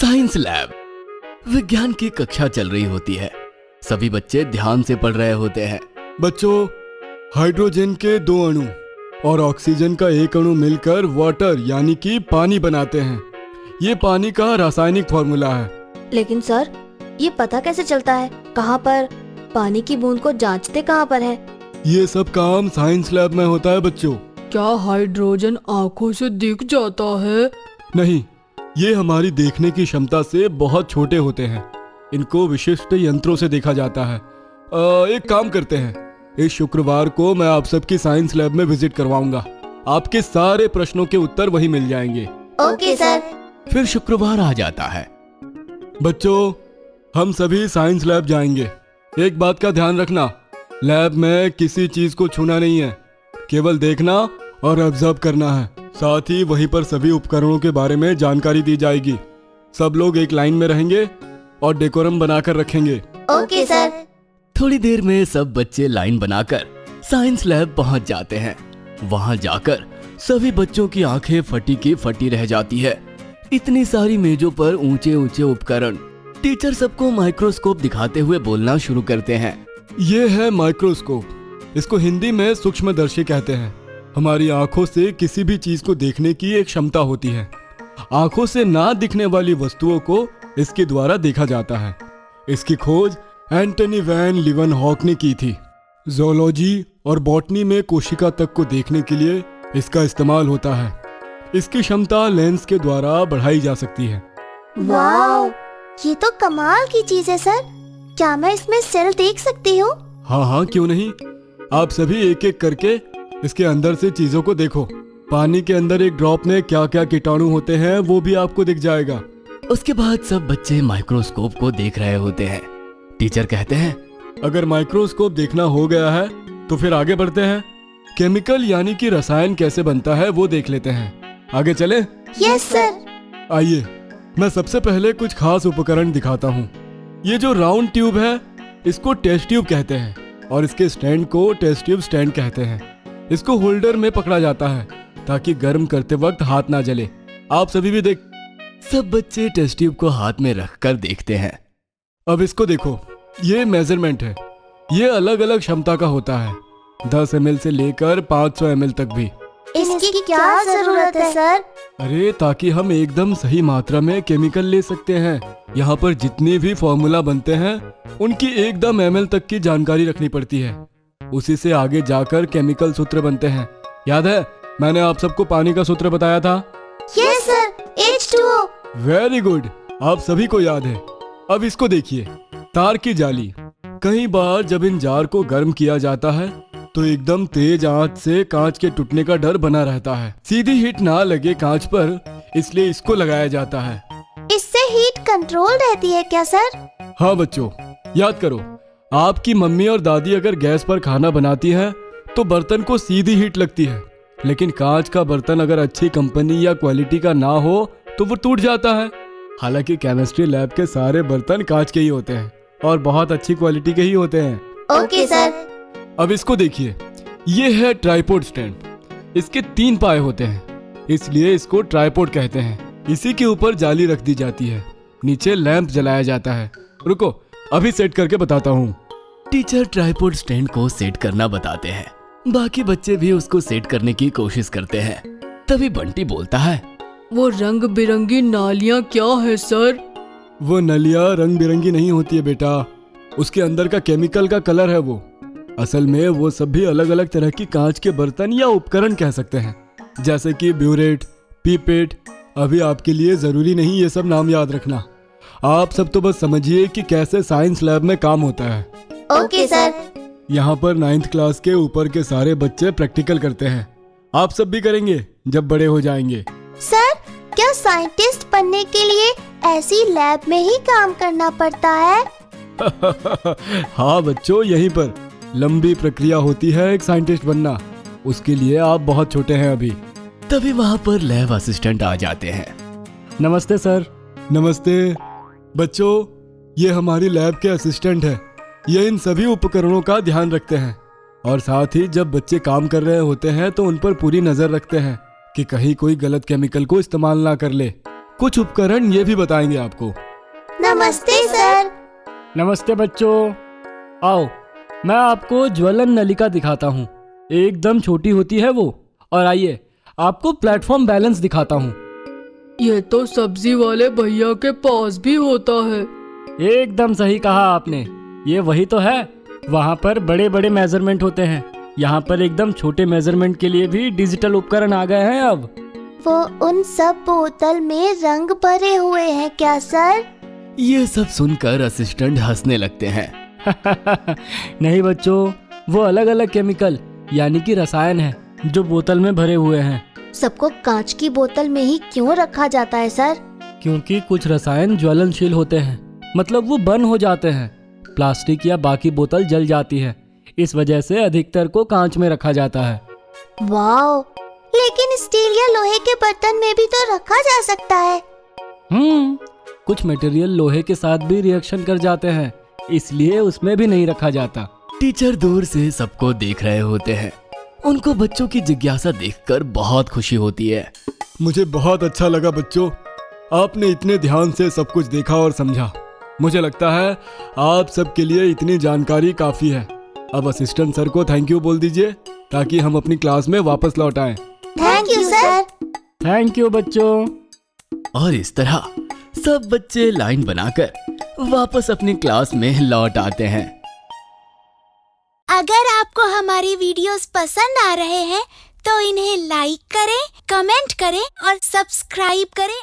Science lab. विज्ञान की कक्षा चल रही होती है। सभी बच्चे ध्यान से पढ़ रहे होते हैं। बच्चों, हाइड्रोजन के 2 अणु और ऑक्सीजन का 1 अणु मिलकर वाटर यानी कि पानी बनाते हैं। ये पानी का रासायनिक फॉर्मूला है। लेकिन सर, ये पता कैसे चलता है कहाँ पर पानी की बूंद को जांचते कहाँ पर है? ये सब काम साइंस लैब में होता है बच्चों। क्या हाइड्रोजन आँखों से दिख जाता है? नहीं, ये हमारी देखने की क्षमता से बहुत छोटे होते हैं। इनको विशिष्ट यंत्रों से देखा जाता है। एक काम करते हैं, इस शुक्रवार को मैं आप सबकी साइंस लैब में विजिट करवाऊंगा। आपके सारे प्रश्नों के उत्तर वही मिल जाएंगे। Okay sir. फिर शुक्रवार आ जाता है। बच्चों, हम सभी साइंस लैब जाएंगे। एक बात का ध्यान रखना, लैब में किसी चीज को छूना नहीं है, केवल देखना और ऑब्जर्व करना है। साथ ही वहीं पर सभी उपकरणों के बारे में जानकारी दी जाएगी। सब लोग एक लाइन में रहेंगे और डेकोरम बनाकर रखेंगे। Okay sir. थोड़ी देर में सब बच्चे लाइन बनाकर साइंस लैब पहुंच जाते हैं। वहां जाकर सभी बच्चों की आंखें फटी की फटी रह जाती है। इतनी सारी मेजों पर ऊंचे ऊंचे उपकरण। टीचर सबको माइक्रोस्कोप दिखाते हुए बोलना शुरू करते हैं। ये है माइक्रोस्कोप। इसको हिंदी में सूक्ष्मदर्शी कहते हैं। हमारी आंखों से किसी भी चीज को देखने की एक क्षमता होती है। आंखों से ना दिखने वाली वस्तुओं को इसके द्वारा देखा जाता है। इसकी खोज एंटनी वैन लीवनहॉक ने की थी। ज़ूलॉजी और बॉटनी में कोशिका तक को देखने के लिए इसका इस्तेमाल होता है। इसकी क्षमता लेंस के द्वारा बढ़ाई जा सकती है। वाओ, ये तो कमाल की चीज है सर। क्या मैं इसमें सेल देख सकती हूँ? हाँ, क्यों नहीं। आप सभी एक एक करके इसके अंदर से चीजों को देखो। पानी के अंदर एक ड्रॉप में क्या क्या कीटाणु होते हैं वो भी आपको दिख जाएगा। उसके बाद सब बच्चे माइक्रोस्कोप को देख रहे होते हैं। टीचर कहते हैं, अगर माइक्रोस्कोप देखना हो गया है तो फिर आगे बढ़ते हैं। केमिकल यानी कि रसायन कैसे बनता है वो देख लेते हैं। आगे चलें? Yes sir. आइए, मैं सबसे पहले कुछ खास उपकरण दिखाता हूँ। ये जो राउंड ट्यूब है इसको टेस्ट ट्यूब कहते हैं और इसके स्टैंड को टेस्ट ट्यूब स्टैंड कहते हैं। इसको होल्डर में पकड़ा जाता है ताकि गर्म करते वक्त हाथ ना जले। आप सभी भी देख। सब बच्चे टेस्ट ट्यूब को हाथ में रखकर देखते हैं। अब इसको देखो, ये मेजरमेंट है। ये अलग अलग क्षमता का होता है, 10 ml से लेकर 500 ml तक भी। इसकी क्या जरूरत है सर? अरे ताकि हम एकदम सही मात्रा में केमिकल ले सकते हैं। यहाँ पर जितने भी फॉर्मूला बनते हैं उनकी एकदम ml तक की जानकारी रखनी पड़ती है। उसी से आगे जाकर केमिकल सूत्र बनते हैं। याद है, मैंने आप सबको पानी का सूत्र बताया था। Yes sir, H2O। Very good, आप सभी को याद है। अब इसको देखिए, तार की जाली। कई बार जब इन जार को गर्म किया जाता है तो एकदम तेज आंच से कांच के टूटने का डर बना रहता है। सीधी हीट ना लगे कांच पर, इसलिए इसको लगाया जाता है। इससे हीट कंट्रोल रहती है क्या सर? हाँ बच्चों, याद करो, आपकी मम्मी और दादी अगर गैस पर खाना बनाती है तो बर्तन को सीधी हीट लगती है, लेकिन कांच का बर्तन अगर अच्छी कंपनी या क्वालिटी का ना हो तो वो टूट जाता है। हालांकि केमिस्ट्री लैब के सारे बर्तन कांच के ही होते हैं और बहुत अच्छी क्वालिटी के ही होते हैं। Okay sir. अब इसको देखिए, ये है ट्राइपॉड स्टैंड। इसके 3 पाए होते हैं, इसलिए इसको ट्राइपॉड कहते हैं। इसी के ऊपर जाली रख दी जाती है, नीचे लैंप जलाया जाता है। रुको, अभी सेट करके बताता हूँ। टीचर ट्राइपॉड स्टैंड को सेट करना बताते हैं। बाकी बच्चे भी उसको सेट करने की कोशिश करते हैं। तभी बंटी बोलता है, वो रंग बिरंगी नालियाँ क्या है सर? वो नलियाँ रंग बिरंगी नहीं होती है बेटा, उसके अंदर का केमिकल का कलर है वो। असल में वो सभी अलग अलग तरह की कांच के बर्तन या उपकरण कह सकते हैं, जैसे कि ब्यूरेट, पीपेट। अभी आपके लिए जरूरी नहीं ये सब नाम याद रखना। आप सब तो बस समझिए कि कैसे साइंस लैब में काम होता है। Okay sir. यहाँ पर 9th क्लास के ऊपर के सारे बच्चे प्रैक्टिकल करते हैं। आप सब भी करेंगे जब बड़े हो जाएंगे। सर, क्या साइंटिस्ट बनने के लिए ऐसी लैब में ही काम करना पड़ता है? हाँ बच्चों, यहीं पर लंबी प्रक्रिया होती है एक साइंटिस्ट बनना। उसके लिए आप बहुत छोटे हैं अभी। तभी वहाँ पर लैब असिस्टेंट आ जाते हैं। नमस्ते सर। नमस्ते बच्चों, ये हमारी लैब के असिस्टेंट हैं। ये इन सभी उपकरणों का ध्यान रखते हैं और साथ ही जब बच्चे काम कर रहे होते हैं तो उन पर पूरी नजर रखते हैं कि कहीं कोई गलत केमिकल को इस्तेमाल ना कर ले। कुछ उपकरण ये भी बताएंगे आपको। नमस्ते सर। नमस्ते बच्चों, आओ मैं आपको ज्वलन नलिका दिखाता हूँ। एकदम छोटी होती है वो। और आइए आपको प्लेटफॉर्म बैलेंस दिखाता हूँ। ये तो सब्जी वाले भैया के पास भी होता है। एकदम सही कहा आपने, ये वही तो है। वहाँ पर बड़े बड़े मेजरमेंट होते हैं, यहाँ पर एकदम छोटे मेजरमेंट के लिए भी डिजिटल उपकरण आ गए हैं अब। वो उन सब बोतल में रंग भरे हुए हैं क्या सर? ये सब सुनकर असिस्टेंट हंसने लगते हैं। नहीं बच्चों, वो अलग अलग केमिकल यानी कि रसायन है जो बोतल में भरे हुए हैं। सबको कांच की बोतल में ही क्यों रखा जाता है सर? क्योंकि कुछ रसायन ज्वलनशील होते हैं, मतलब वो बर्न हो जाते हैं। प्लास्टिक या बाकी बोतल जल जाती है, इस वजह से अधिकतर को कांच में रखा जाता है। वाओ, लेकिन स्टील या लोहे के बर्तन में भी तो रखा जा सकता है। कुछ मटेरियल लोहे के साथ भी रिएक्शन कर जाते हैं, इसलिए उसमें भी नहीं रखा जाता। टीचर दूर से सबको देख रहे होते हैं। उनको बच्चों की जिज्ञासा देखकर बहुत खुशी होती है। मुझे बहुत अच्छा लगा बच्चों, आपने इतने ध्यान से सब कुछ देखा और समझा। मुझे लगता है आप सबके लिए इतनी जानकारी काफ़ी है। अब असिस्टेंट सर को थैंक यू बोल दीजिए ताकि हम अपनी क्लास में वापस लौट आएं। Thank you sir. Thank you बच्चों। और इस तरह सब बच्चे लाइन बनाकर वापस अपनी क्लास में लौट आते हैं। अगर आपको हमारी वीडियोस पसंद आ रहे हैं तो इन्हें लाइक करें, कमेंट करें और सब्सक्राइब करें